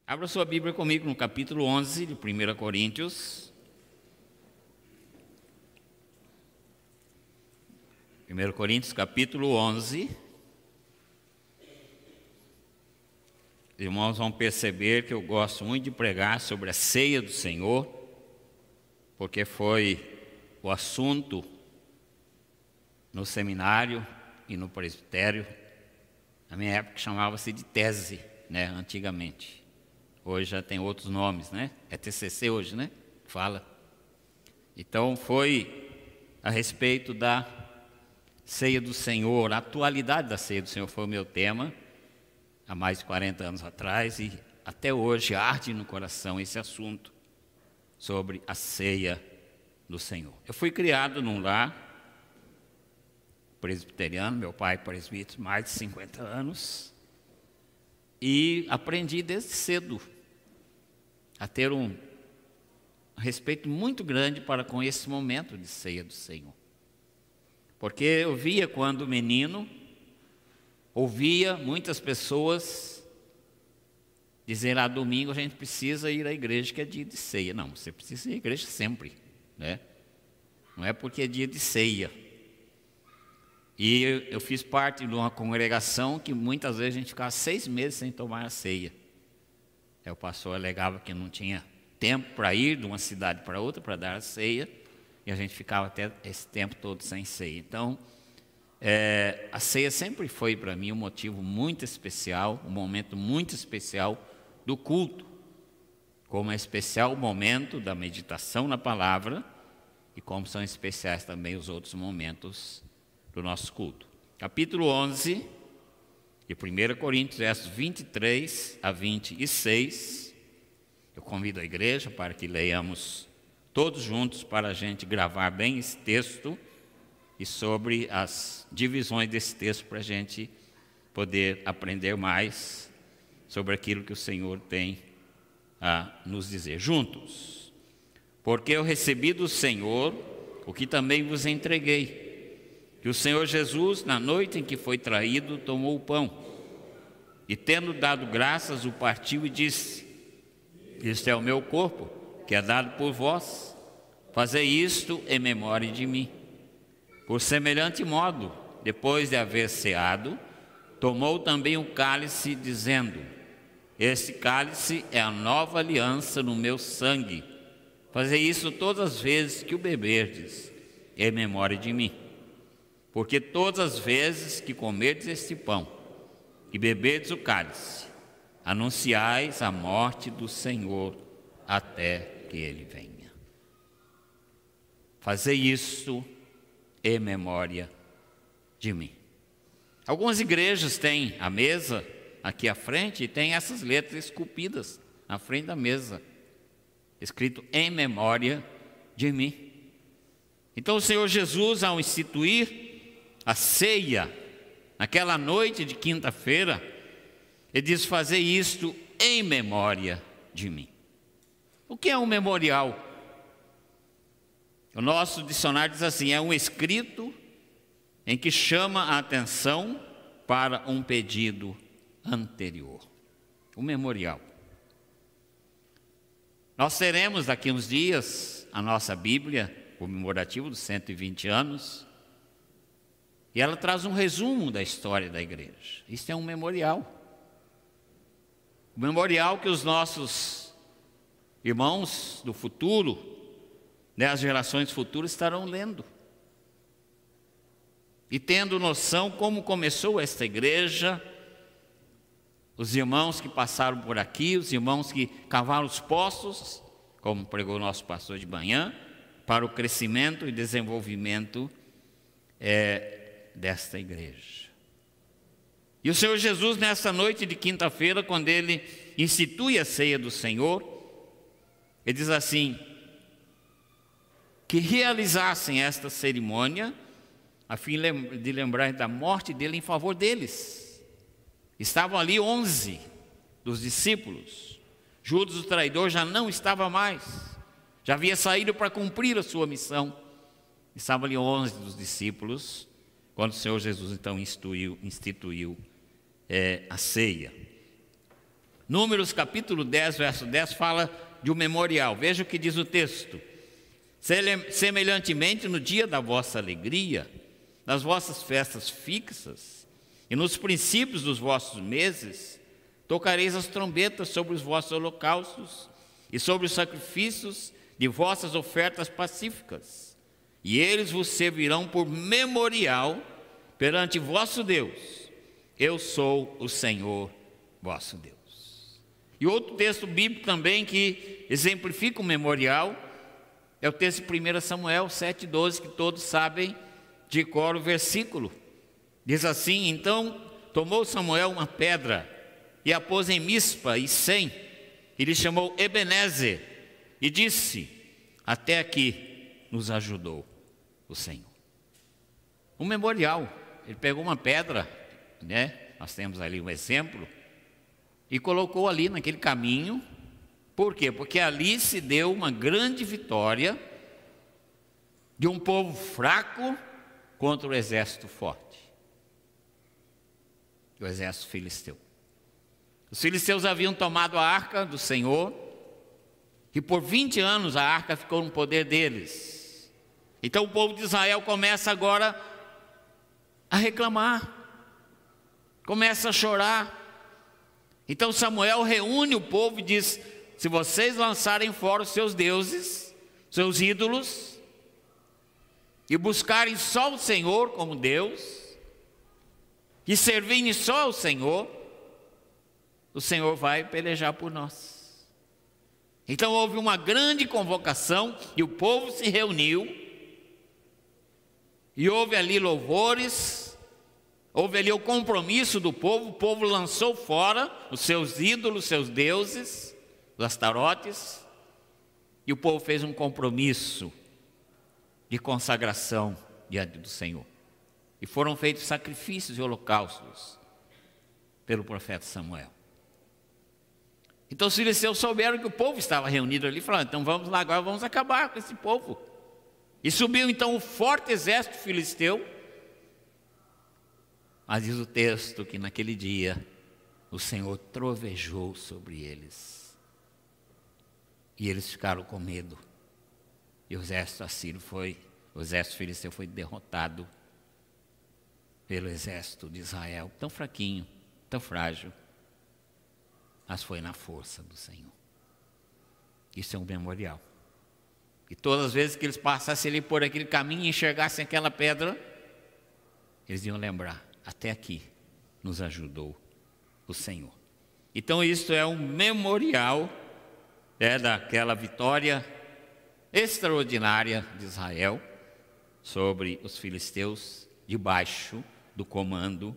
Abra sua Bíblia comigo no capítulo 11 de 1 Coríntios. 1 Coríntios, capítulo 11. Irmãos, vão perceber que eu gosto muito de pregar sobre a ceia do Senhor, porque foi o assunto no seminário e no presbitério. Na minha época chamava-se de tese, antigamente. Hoje já tem outros nomes, É TCC hoje, Fala. Então foi a respeito da ceia do Senhor, a atualidade da ceia do Senhor foi o meu tema, há mais de 40 anos atrás, e até hoje arde no coração esse assunto sobre a ceia do Senhor. Eu fui criado num lar presbiteriano, meu pai presbítero, mais de 50 anos, e aprendi desde cedo a ter um respeito muito grande para com esse momento de ceia do Senhor. Porque eu via quando menino, ouvia muitas pessoas dizer: domingo a gente precisa ir à igreja que é dia de ceia. Não, você precisa ir à igreja sempre, Não é porque é dia de ceia. E eu fiz parte de uma congregação que muitas vezes a gente ficava 6 meses sem tomar a ceia. O pastor alegava que não tinha tempo para ir de uma cidade para outra para dar a ceia, e a gente ficava até esse tempo todo sem ceia. Então, a ceia sempre foi para mim um motivo muito especial, um momento muito especial do culto, como é especial o momento da meditação na palavra, e como são especiais também os outros momentos do nosso culto. Capítulo 11 de 1 Coríntios, versos 23 a 26. Eu convido a igreja para que leiamos todos juntos, para a gente gravar bem esse texto e sobre as divisões desse texto, para a gente poder aprender mais sobre aquilo que o Senhor tem a nos dizer. Juntos. Porque eu recebi do Senhor o que também vos entreguei, que o Senhor Jesus, na noite em que foi traído, tomou o pão e, tendo dado graças, o partiu e disse: este é o meu corpo, que é dado por vós. Fazei isto em memória de mim. Por semelhante modo, depois de haver ceado, tomou também o cálice, dizendo: este cálice é a nova aliança no meu sangue. Fazei isso todas as vezes que o beberdes, em memória de mim. Porque todas as vezes que comerdes este pão e beberdes o cálice, anunciais a morte do Senhor até que Ele venha. Fazei isso em memória de mim. Algumas igrejas têm a mesa aqui à frente e tem essas letras esculpidas na frente da mesa, escrito em memória de mim. Então o Senhor Jesus, ao instituir a ceia, naquela noite de quinta-feira, Ele diz: fazei isto em memória de mim. O que é um memorial? O nosso dicionário diz assim: é um escrito em que chama a atenção para um pedido anterior. O memorial. Nós teremos daqui uns dias a nossa Bíblia comemorativa dos 120 anos, e ela traz um resumo da história da igreja. Isso é um memorial. Um memorial que os nossos irmãos do futuro, as gerações futuras, estarão lendo. E tendo noção como começou esta igreja, os irmãos que passaram por aqui, os irmãos que cavaram os poços, como pregou o nosso pastor de manhã, para o crescimento e desenvolvimento desta igreja. E o Senhor Jesus, nessa noite de quinta-feira, quando Ele institui a ceia do Senhor, Ele diz assim: que realizassem esta cerimônia a fim de lembrar da morte dele em favor deles. Estavam ali 11 dos discípulos. Judas, o traidor, já não estava mais, já havia saído para cumprir a sua missão. Estavam ali 11 dos discípulos, quando o Senhor Jesus então instituiu a ceia. Números capítulo 10, verso 10, fala de um memorial. Veja o que diz o texto. Semelhantemente, no dia da vossa alegria, nas vossas festas fixas e nos princípios dos vossos meses, tocareis as trombetas sobre os vossos holocaustos e sobre os sacrifícios de vossas ofertas pacíficas, e eles vos servirão por memorial perante vosso Deus. Eu sou o Senhor vosso Deus. E outro texto bíblico também que exemplifica o memorial é o texto de 1 Samuel 7,12, que todos sabem de cor o versículo. Diz assim: então tomou Samuel uma pedra e a pôs em Mispa e Sem, e lhe chamou Ebenezer, e disse: até aqui nos ajudou o Senhor. Um memorial. Ele pegou uma pedra, né? Nós temos ali um exemplo, e colocou ali naquele caminho. Por quê? Porque ali se deu uma grande vitória de um povo fraco contra o exército forte, o exército filisteu. Os filisteus haviam tomado a arca do Senhor, e por 20 anos a arca ficou no poder deles. Então o povo de Israel começa agora a reclamar, começa a chorar. Então Samuel reúne o povo e diz: se vocês lançarem fora os seus deuses, seus ídolos, e buscarem só o Senhor como Deus, e servirem só ao Senhor, o Senhor vai pelejar por nós. Então houve uma grande convocação e o povo se reuniu, e houve ali louvores, houve ali o compromisso do povo. O povo lançou fora os seus ídolos, seus deuses, os astarotes, e o povo fez um compromisso de consagração diante do Senhor. E foram feitos sacrifícios e holocaustos pelo profeta Samuel. Então os filisteus souberam que o povo estava reunido ali, falaram: então vamos lá, agora vamos acabar com esse povo. E subiu então o forte exército filisteu. Mas diz o texto que naquele dia o Senhor trovejou sobre eles, e eles ficaram com medo. E o exército o exército filisteu foi derrotado pelo exército de Israel, tão fraquinho, tão frágil, mas foi na força do Senhor. Isso é um memorial. E todas as vezes que eles passassem ali por aquele caminho e enxergassem aquela pedra, eles iam lembrar: até aqui nos ajudou o Senhor. Então isso é um memorial daquela vitória extraordinária de Israel sobre os filisteus, debaixo do comando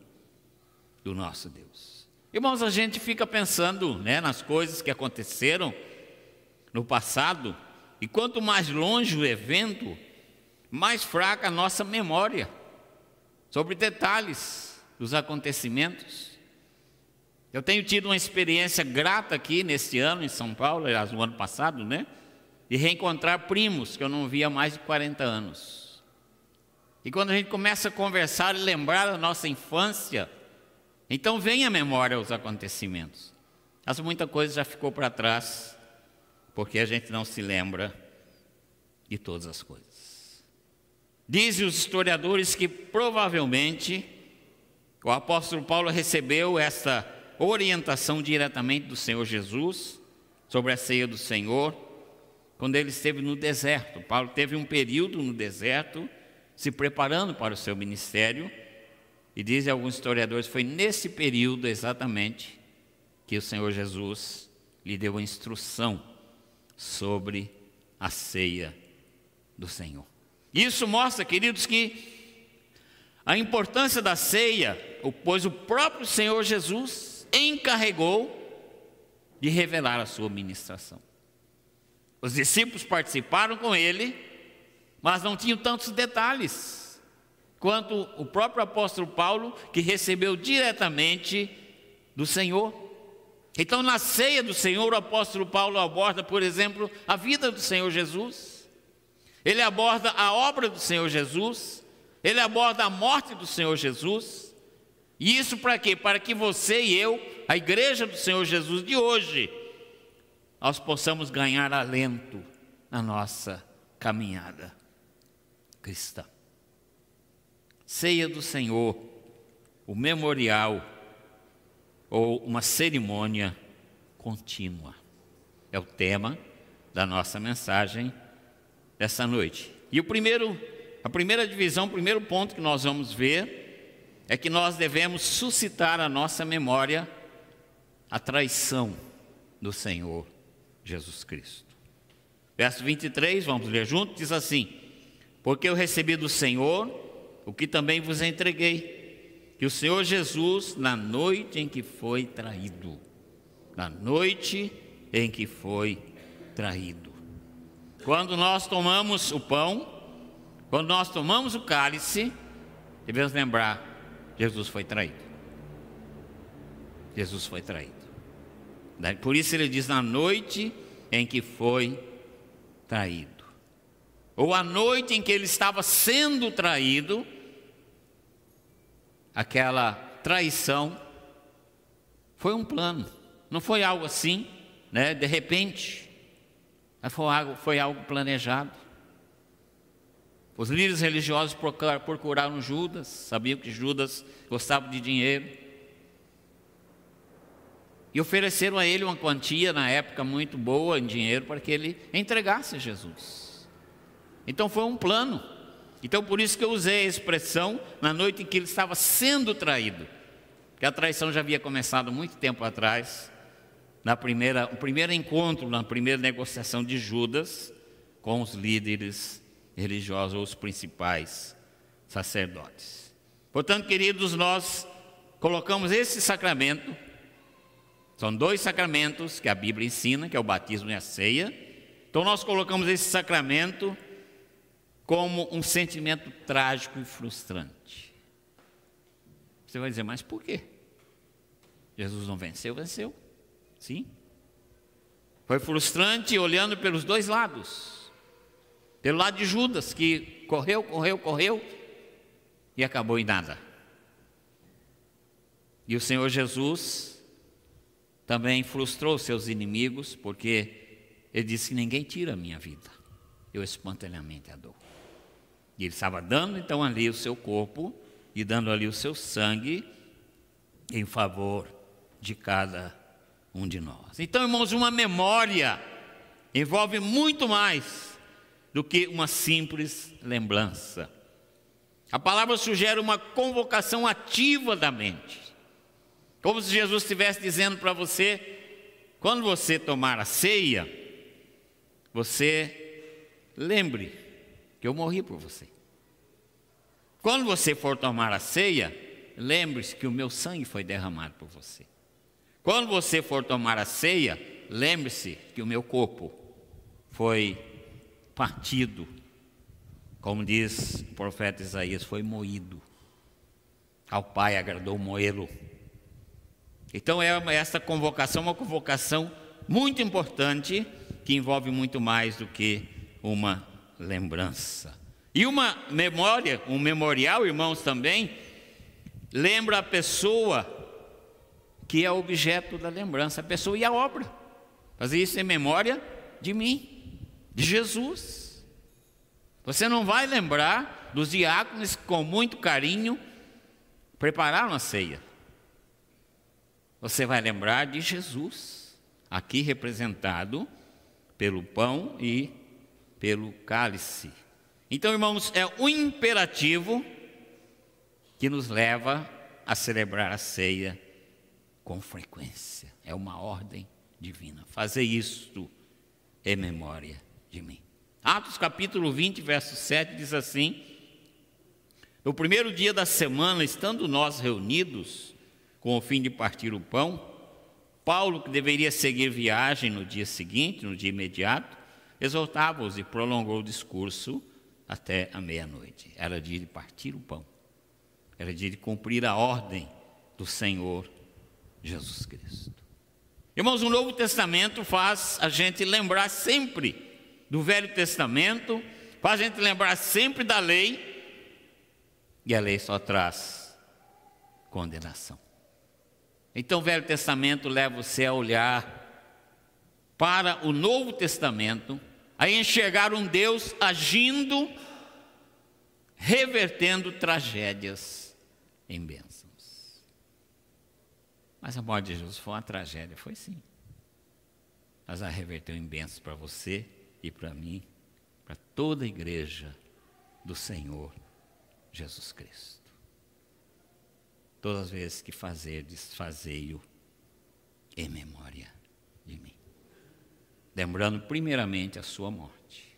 do nosso Deus. Irmãos, a gente fica pensando, nas coisas que aconteceram no passado, e quanto mais longe o evento, mais fraca a nossa memória sobre detalhes dos acontecimentos. Eu tenho tido uma experiência grata aqui neste ano em São Paulo, aliás, no ano passado, de reencontrar primos que eu não via há mais de 40 anos. E quando a gente começa a conversar e lembrar da nossa infância, então vem à memória os acontecimentos. Mas muita coisa já ficou para trás, porque a gente não se lembra de todas as coisas. Dizem os historiadores que provavelmente o apóstolo Paulo recebeu essa orientação diretamente do Senhor Jesus sobre a ceia do Senhor quando ele esteve no deserto. Paulo teve um período no deserto se preparando para o seu ministério, e dizem alguns historiadores, foi nesse período exatamente que o Senhor Jesus lhe deu a instrução sobre a ceia do Senhor. Isso mostra, queridos, que a importância da ceia, pois o próprio Senhor Jesus encarregou de revelar a sua ministração. Os discípulos participaram com ele, mas não tinham tantos detalhes quanto o próprio apóstolo Paulo, que recebeu diretamente do Senhor. Então, na ceia do Senhor, o apóstolo Paulo aborda, por exemplo, a vida do Senhor Jesus. Ele aborda a obra do Senhor Jesus. Ele aborda a morte do Senhor Jesus. E isso para quê? Para que você e eu a igreja do Senhor Jesus de hoje, nós possamos ganhar alento na nossa caminhada cristã. Ceia do Senhor, o memorial ou uma cerimônia contínua, é o tema da nossa mensagem dessa noite. E a primeira divisão, o primeiro ponto que nós vamos ver é que nós devemos suscitar à nossa memória a traição do Senhor Jesus Cristo. Verso 23, vamos ler juntos, diz assim: porque eu recebi do Senhor o que também vos entreguei, que o Senhor Jesus, na noite em que foi traído, quando nós tomamos o pão, quando nós tomamos o cálice, devemos lembrar, Jesus foi traído. Jesus foi traído. Por isso ele diz, na noite em que foi traído. Ou a noite em que ele estava sendo traído, aquela traição foi um plano. Não foi algo assim, né, de repente. Foi algo planejado. Os líderes religiosos procuraram Judas, sabiam que Judas gostava de dinheiro, e ofereceram a ele uma quantia, na época muito boa, em dinheiro, para que ele entregasse Jesus. Então foi um plano. Então por isso que eu usei a expressão, na noite em que ele estava sendo traído, porque a traição já havia começado muito tempo atrás, o primeiro encontro, na primeira negociação de Judas com os líderes religiosos, ou os principais sacerdotes. Portanto, queridos, nós colocamos esse sacramento, são dois sacramentos que a Bíblia ensina, que é o batismo e a ceia. Então nós colocamos esse sacramento como um sentimento trágico e frustrante. Você vai dizer, mas por quê? Jesus não venceu? Venceu, sim. Foi frustrante olhando pelos dois lados. Pelo lado de Judas, que correu e acabou em nada. E o Senhor Jesus também frustrou seus inimigos, porque ele disse que ninguém tira a minha vida, eu espontaneamente a dou. E ele estava dando então ali o seu corpo e dando ali o seu sangue em favor de cada um de nós. Então, irmãos, uma memória envolve muito mais do que uma simples lembrança. A palavra sugere uma convocação ativa da mente. Como se Jesus estivesse dizendo para você, quando você tomar a ceia, você lembre que eu morri por você. Quando você for tomar a ceia, lembre-se que o meu sangue foi derramado por você. Quando você for tomar a ceia, lembre-se que o meu corpo foi partido, como diz o profeta Isaías, foi moído. Ao Pai agradou moê-lo. Então essa convocação é uma convocação muito importante, que envolve muito mais do que uma lembrança. E uma memória, um memorial, irmãos, também lembra a pessoa que é objeto da lembrança, a pessoa e a obra. Fazer isso em memória de mim, de Jesus. Você não vai lembrar dos diáconos que com muito carinho prepararam a ceia. Você vai lembrar de Jesus, aqui representado pelo pão e pelo cálice. Então, irmãos, é um imperativo que nos leva a celebrar a ceia com frequência. É uma ordem divina. Fazer isto em memória de mim. Atos capítulo 20, verso 7 diz assim: no primeiro dia da semana, estando nós reunidos, com o fim de partir o pão, Paulo, que deveria seguir viagem no dia seguinte, no dia imediato, exortava-os e prolongou o discurso até a meia-noite. Era dia de partir o pão. Era dia de cumprir a ordem do Senhor Jesus Cristo. Irmãos, o Novo Testamento faz a gente lembrar sempre do Velho Testamento, faz a gente lembrar sempre da lei, e a lei só traz condenação. Então o Velho Testamento leva você a olhar para o Novo Testamento, a enxergar um Deus agindo, revertendo tragédias em bênçãos. Mas a morte de Jesus foi uma tragédia, foi sim. Mas ela reverteu em bênçãos para você e para mim, para toda a igreja do Senhor Jesus Cristo. Todas as vezes que fazerdes, fazei-o em memória de mim. Lembrando primeiramente a sua morte.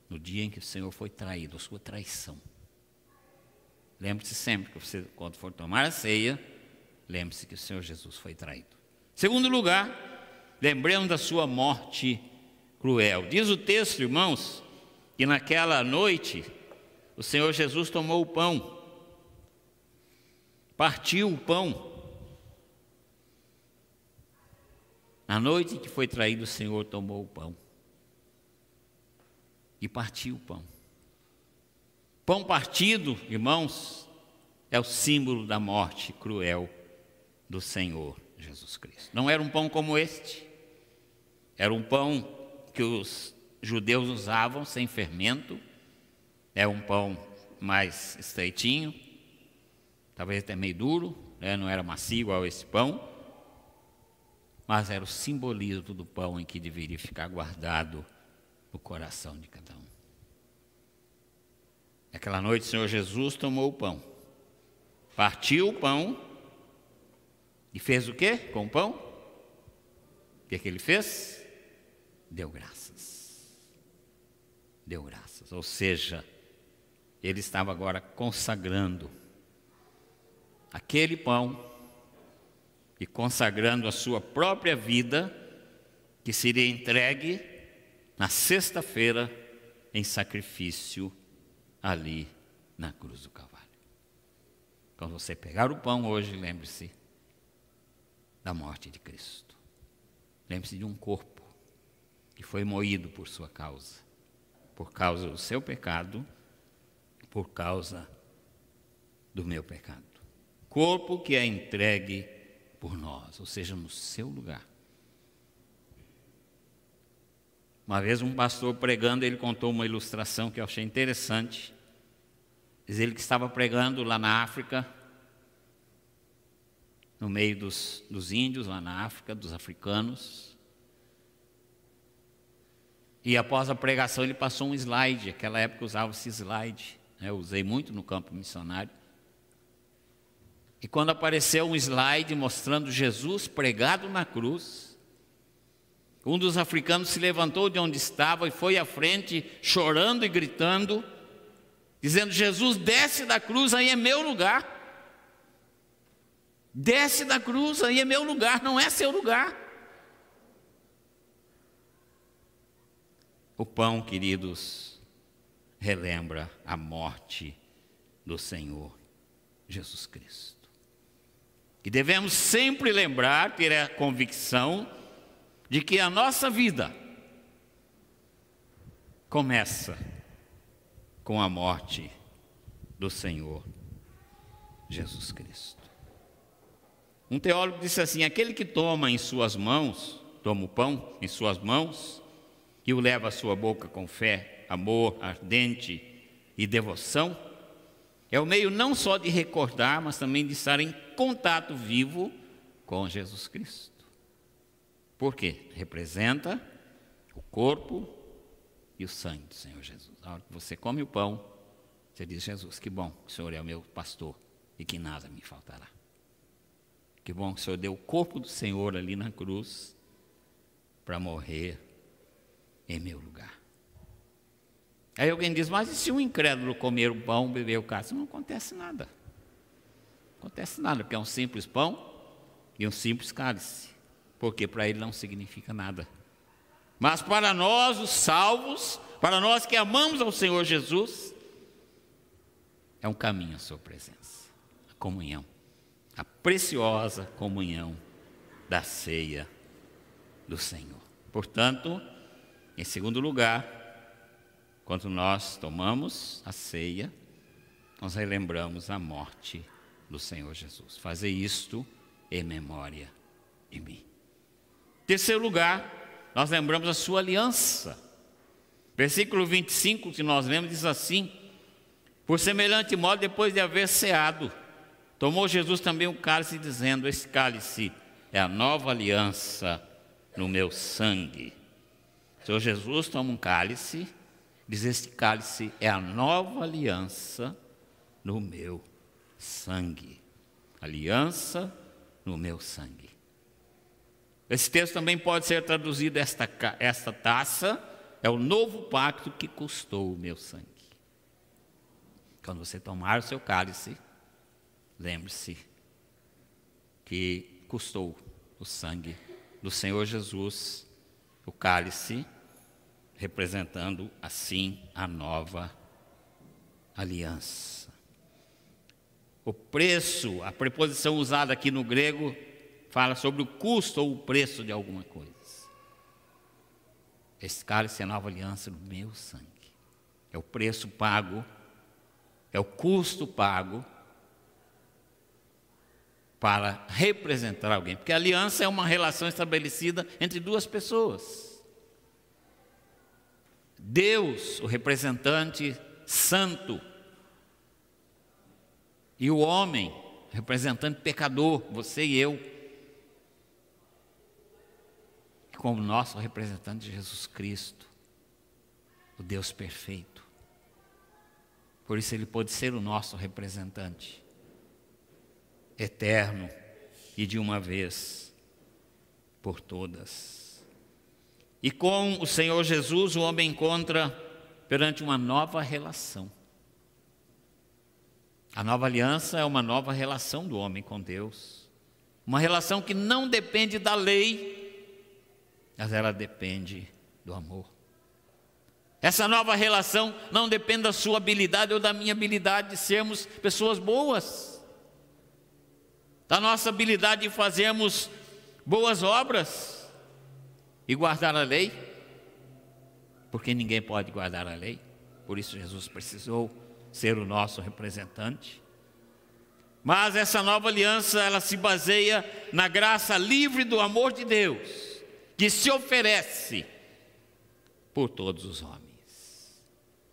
No dia em que o Senhor foi traído, a sua traição. Lembre-se sempre que você, quando for tomar a ceia, lembre-se que o Senhor Jesus foi traído. Segundo lugar, lembremos da sua morte cruel. Diz o texto, irmãos, que naquela noite o Senhor Jesus tomou o pão, partiu o pão. Na noite em que foi traído, o Senhor tomou o pão e partiu o pão. Pão partido, irmãos, é o símbolo da morte cruel do Senhor Jesus Cristo. Não era um pão como este, era um pão que os judeus usavam sem fermento, é um pão mais estreitinho, talvez até meio duro, né? Não era macio igual esse pão, mas era o simbolismo do pão em que deveria ficar guardado no coração de cada um. Naquela noite o Senhor Jesus tomou o pão, partiu o pão e fez o quê com o pão? O que ele fez? Deu graças. Deu graças, ou seja, ele estava agora consagrando aquele pão e consagrando a sua própria vida, que seria entregue na sexta-feira em sacrifício ali na cruz do Calvário. Quando você pegar o pão hoje, lembre-se da morte de Cristo. Lembre-se de um corpo que foi moído por sua causa, por causa do seu pecado, por causa do meu pecado. Corpo que é entregue por nós, ou seja, no seu lugar. Uma vez um pastor pregando, ele contou uma ilustração que eu achei interessante. Diz ele que estava pregando lá na África, no meio dos índios, lá na África, dos africanos. E após a pregação ele passou um slide, naquela época usava-se slide, né? Eu usei muito no campo missionário. E quando apareceu um slide mostrando Jesus pregado na cruz, um dos africanos se levantou de onde estava e foi à frente, chorando e gritando, dizendo: Jesus, desce da cruz, aí é meu lugar. Desce da cruz, aí é meu lugar, não é seu lugar. O pão, queridos, relembra a morte do Senhor Jesus Cristo. E devemos sempre lembrar, ter a convicção de que a nossa vida começa com a morte do Senhor Jesus Cristo. Um teólogo disse assim: aquele que toma em suas mãos, toma o pão em suas mãos e o leva à sua boca com fé, amor ardente e devoção, é o meio não só de recordar, mas também de estar em contato vivo com Jesus Cristo. Por quê? Representa o corpo e o sangue do Senhor Jesus. A hora que você come o pão, você diz: Jesus, que bom que o Senhor é o meu pastor e que nada me faltará. Que bom que o Senhor deu o corpo do Senhor ali na cruz para morrer em meu lugar. Aí alguém diz: mas e se um incrédulo comer o pão, beber o cálice? Não acontece nada. Não acontece nada, porque é um simples pão e um simples cálice. Porque para ele não significa nada. Mas para nós, os salvos, para nós que amamos ao Senhor Jesus, é um caminho à sua presença, a comunhão, a preciosa comunhão da ceia do Senhor. Portanto, em segundo lugar, quando nós tomamos a ceia, nós relembramos a morte do Senhor Jesus. Fazer isto em memória de mim. Terceiro lugar, nós lembramos a sua aliança. Versículo 25 que nós lemos diz assim: por semelhante modo, depois de haver ceado, tomou Jesus também o cálice, dizendo: esse cálice é a nova aliança no meu sangue. O Senhor Jesus toma um cálice, diz: este cálice é a nova aliança no meu sangue. Aliança no meu sangue. Esse texto também pode ser traduzido: esta taça é o novo pacto que custou o meu sangue. Quando você tomar o seu cálice, lembre-se que custou o sangue do Senhor Jesus, o cálice, representando assim a nova aliança. O preço, a preposição usada aqui no grego, fala sobre o custo ou o preço de alguma coisa. Esse cálice é a nova aliança do meu sangue. É o preço pago, é o custo pago para representar alguém. Porque a aliança é uma relação estabelecida entre duas pessoas. Deus, o representante santo, e o homem, representante pecador, você e eu, como nosso representante Jesus Cristo, o Deus perfeito. Por isso ele pode ser o nosso representante eterno e de uma vez por todas. E com o Senhor Jesus o homem encontra perante uma nova relação. A nova aliança é uma nova relação do homem com Deus. Uma relação que não depende da lei, mas ela depende do amor. Essa nova relação não depende da sua habilidade ou da minha habilidade de sermos pessoas boas, da nossa habilidade de fazermos boas obras e guardar a lei, porque ninguém pode guardar a lei, por isso Jesus precisou ser o nosso representante. Mas essa nova aliança, ela se baseia na graça livre do amor de Deus, que se oferece por todos os homens.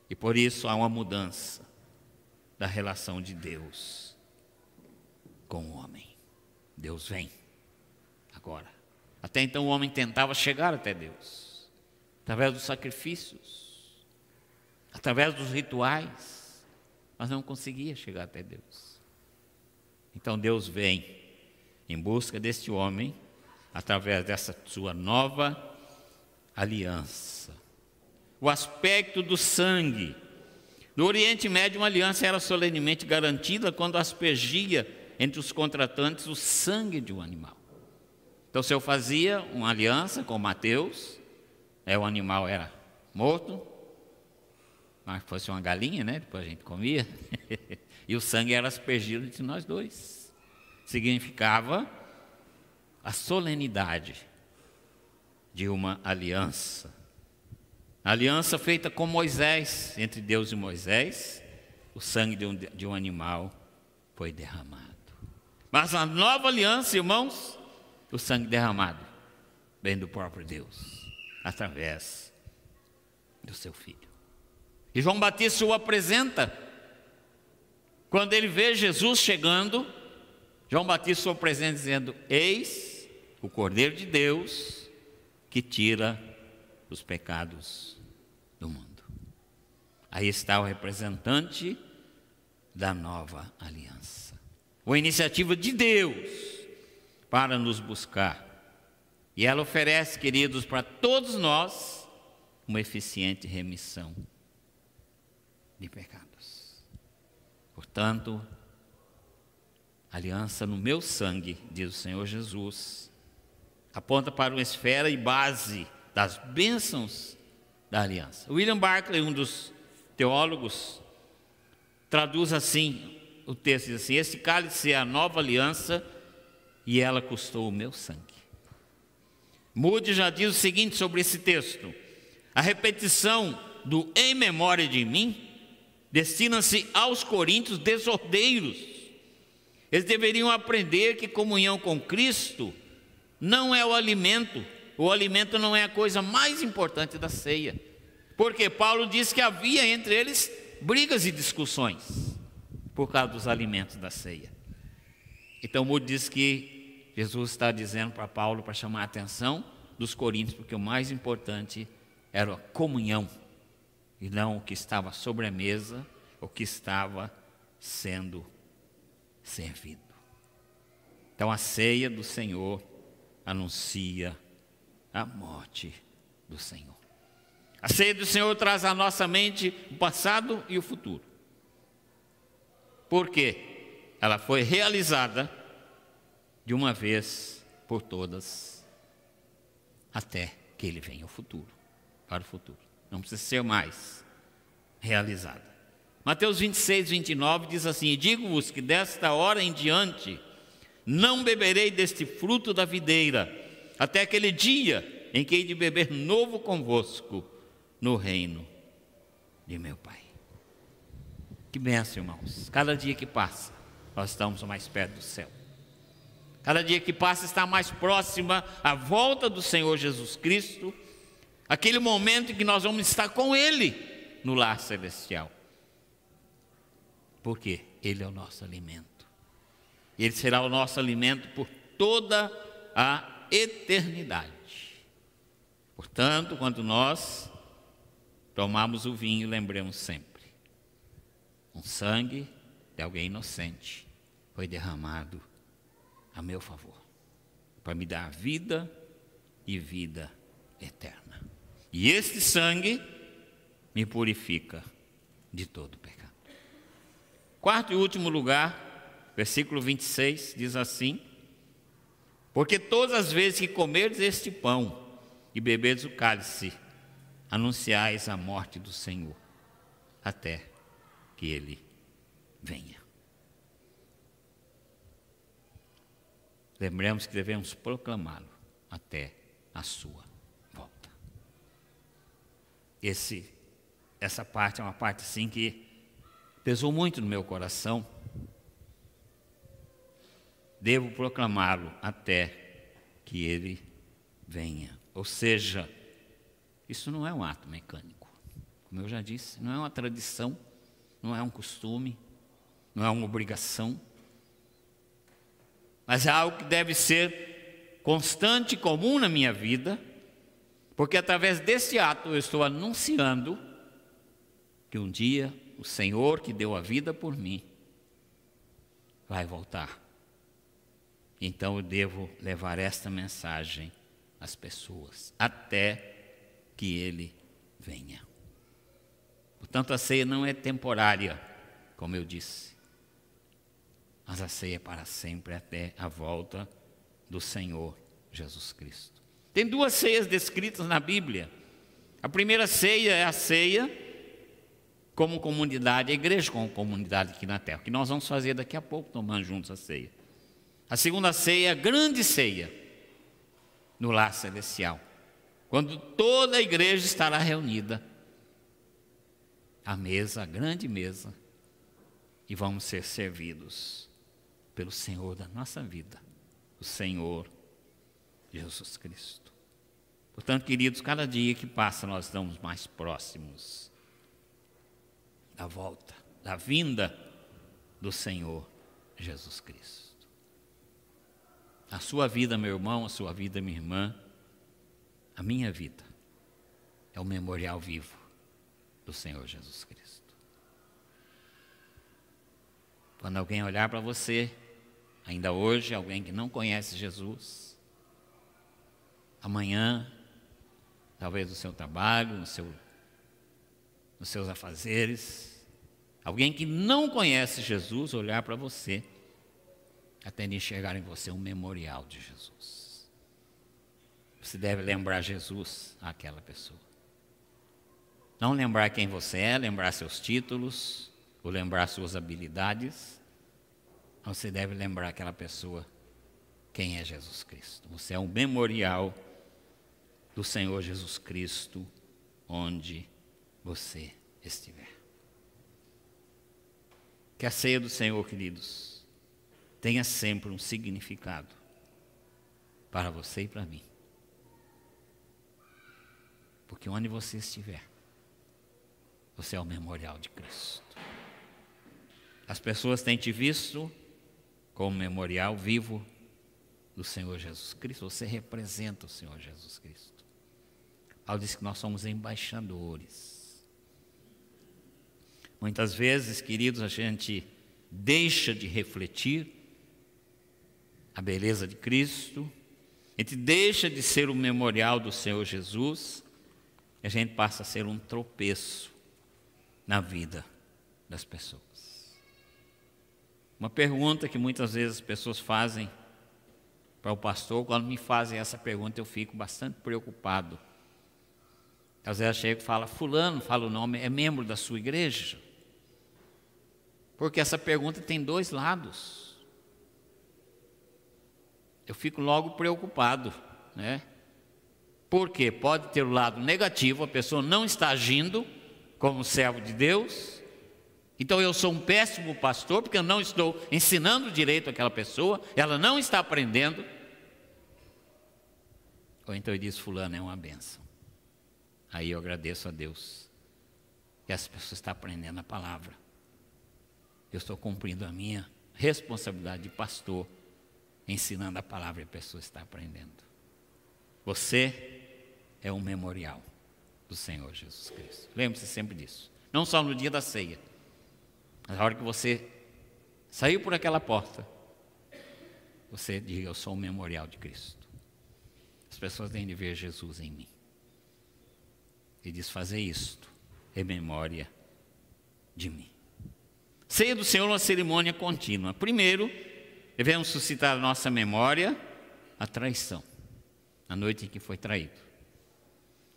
E por isso há uma mudança da relação de Deus com o homem. Deus vem agora. Até então o homem tentava chegar até Deus, através dos sacrifícios, através dos rituais, mas não conseguia chegar até Deus. Então Deus vem em busca deste homem, através dessa sua nova aliança. O aspecto do sangue. No Oriente Médio, uma aliança era solenemente garantida quando aspergia entre os contratantes o sangue de um animal. Então, se eu fazia uma aliança com Mateus, o animal era morto, mas fosse uma galinha, né? Depois a gente comia, e o sangue era aspergido entre nós dois. Significava a solenidade de uma aliança. A aliança feita com Moisés, entre Deus e Moisés, o sangue de um animal foi derramado. Mas a nova aliança, irmãos, o sangue derramado vem do próprio Deus, através do seu Filho. E João Batista o apresenta, quando ele vê Jesus chegando, João Batista o apresenta dizendo: eis o Cordeiro de Deus que tira os pecados do mundo. Aí está o representante da nova aliança. Uma iniciativa de Deus para nos buscar. E ela oferece, queridos, para todos nós, uma eficiente remissão de pecados. Portanto, aliança no meu sangue, diz o Senhor Jesus, aponta para uma esfera e base das bênçãos da aliança. William Barclay, um dos teólogos, traduz assim o texto, diz assim: esse cálice é a nova aliança e ela custou o meu sangue. Moody já diz o seguinte sobre esse texto: a repetição do em memória de mim destina-se aos coríntios desordeiros Eles deveriam aprender que comunhão com Cristo não é o alimento não é a coisa mais importante da ceia. Porque Paulo diz que havia entre eles brigas e discussões por causa dos alimentos da ceia. Então, Moody diz que Jesus está dizendo para Paulo para chamar a atenção dos coríntios, porque o mais importante era a comunhão e não o que estava sobre a mesa, o que estava sendo servido. Então, a ceia do Senhor anuncia a morte do Senhor. A ceia do Senhor traz à nossa mente o passado e o futuro. Por quê? Ela foi realizada de uma vez por todas, até que Ele venha para o futuro. Não precisa ser mais realizada. Mateus 26, 29 diz assim: e digo-vos que desta hora em diante não beberei deste fruto da videira, até aquele dia em que hei de beber novo convosco no reino de meu Pai. Que bênção, irmãos. Cada dia que passa, nós estamos mais perto do céu. Cada dia que passa está mais próxima a volta do Senhor Jesus Cristo, aquele momento em que nós vamos estar com Ele no lar celestial. Porque Ele é o nosso alimento. Ele será o nosso alimento por toda a eternidade. Portanto, quando nós tomamos o vinho, lembremos sempre: um sangue de alguém inocente foi derramado a meu favor, para me dar vida e vida eterna. E este sangue me purifica de todo pecado. Quarto e último lugar, versículo 26, diz assim: porque todas as vezes que comerdes este pão e beberdes o cálice, anunciais a morte do Senhor, até que Ele venha. Lembremos que devemos proclamá-lo até a sua volta. Essa parte é uma parte assim que pesou muito no meu coração. Devo proclamá-lo até que Ele venha. Ou seja, isso não é um ato mecânico, como eu já disse, não é uma tradição, não é um costume, não é uma obrigação, mas é algo que deve ser constante e comum na minha vida, porque através desse ato eu estou anunciando que um dia o Senhor que deu a vida por mim vai voltar. Então eu devo levar esta mensagem às pessoas, até que Ele venha. Portanto, a ceia não é temporária, como eu disse, mas a ceia é para sempre, até a volta do Senhor Jesus Cristo. Tem duas ceias descritas na Bíblia. A primeira ceia é a ceia como comunidade, a igreja como comunidade aqui na terra, que nós vamos fazer daqui a pouco, tomando juntos a ceia. A segunda ceia é a grande ceia no lar celestial, quando toda a igreja estará reunida à mesa, a grande mesa, e vamos ser servidos pelo Senhor da nossa vida, o Senhor Jesus Cristo. Portanto, queridos, cada dia que passa nós estamos mais próximos da volta, da vinda do Senhor Jesus Cristo. A sua vida, meu irmão, a sua vida, minha irmã, a minha vida é o memorial vivo do Senhor Jesus Cristo. Quando alguém olhar para você, ainda hoje, alguém que não conhece Jesus, amanhã, talvez no seu trabalho, nos seus afazeres, alguém que não conhece Jesus olhar para você, até de enxergar em você um memorial de Jesus. Você deve lembrar Jesus àquela pessoa. Não lembrar quem você é, lembrar seus títulos, ou lembrar suas habilidades. Você deve lembrar aquela pessoa quem é Jesus Cristo. Você é um memorial do Senhor Jesus Cristo onde você estiver. Que a ceia do Senhor, queridos, tenha sempre um significado para você e para mim. Porque onde você estiver, você é o memorial de Cristo. As pessoas têm te visto como memorial vivo do Senhor Jesus Cristo. Você representa o Senhor Jesus Cristo. Paulo diz que nós somos embaixadores. Muitas vezes, queridos, a gente deixa de refletir a beleza de Cristo, a gente deixa de ser o memorial do Senhor Jesus, e a gente passa a ser um tropeço na vida das pessoas. Uma pergunta que muitas vezes as pessoas fazem para o pastor, quando me fazem essa pergunta eu fico bastante preocupado. Às vezes eu chego e falo, fulano, fala o nome, é membro da sua igreja? Porque essa pergunta tem dois lados. Eu fico logo preocupado, né? Porque pode ter o lado negativo, a pessoa não está agindo como servo de Deus. Então eu sou um péssimo pastor, porque eu não estou ensinando direito àquela pessoa, ela não está aprendendo. Ou então ele diz, fulano é uma bênção. Aí eu agradeço a Deus que essa pessoa está aprendendo a palavra. Eu estou cumprindo a minha responsabilidade de pastor, ensinando a palavra e a pessoa está aprendendo. Você é um memorial do Senhor Jesus Cristo. Lembre-se sempre disso. Não só no dia da ceia, mas na hora que você saiu por aquela porta, você diga, eu sou um memorial de Cristo. As pessoas têm de ver Jesus em mim. E diz, fazer isto em memória de mim. Ceia do Senhor é uma cerimônia contínua. Primeiro, devemos suscitar a nossa memória a traição, a noite em que foi traído.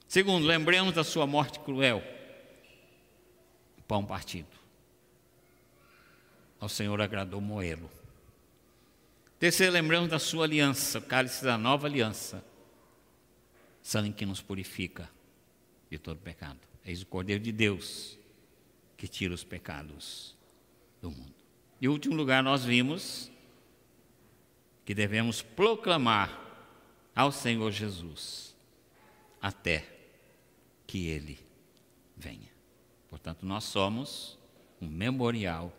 Segundo, lembremos da sua morte cruel, o pão partido. Ao Senhor agradou moê-lo. Terceiro, lembramos da sua aliança, o cálice da nova aliança, sangue que nos purifica de todo pecado. Eis o Cordeiro de Deus que tira os pecados do mundo. Em último lugar, nós vimos que devemos proclamar ao Senhor Jesus até que Ele venha. Portanto, nós somos um memorial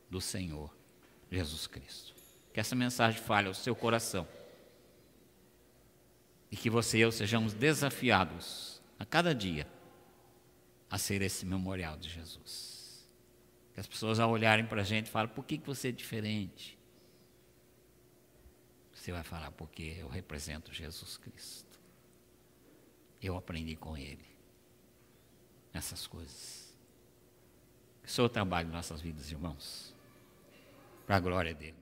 do Senhor Jesus Cristo. Que essa mensagem fale ao seu coração e que você e eu sejamos desafiados a cada dia a ser esse memorial de Jesus. Que as pessoas ao olharem para a gente falam, por que você é diferente? Você vai falar, porque eu represento Jesus Cristo. Eu aprendi com Ele essas coisas. Que o Senhor trabalhe em nossas vidas, irmãos, para a glória dEle.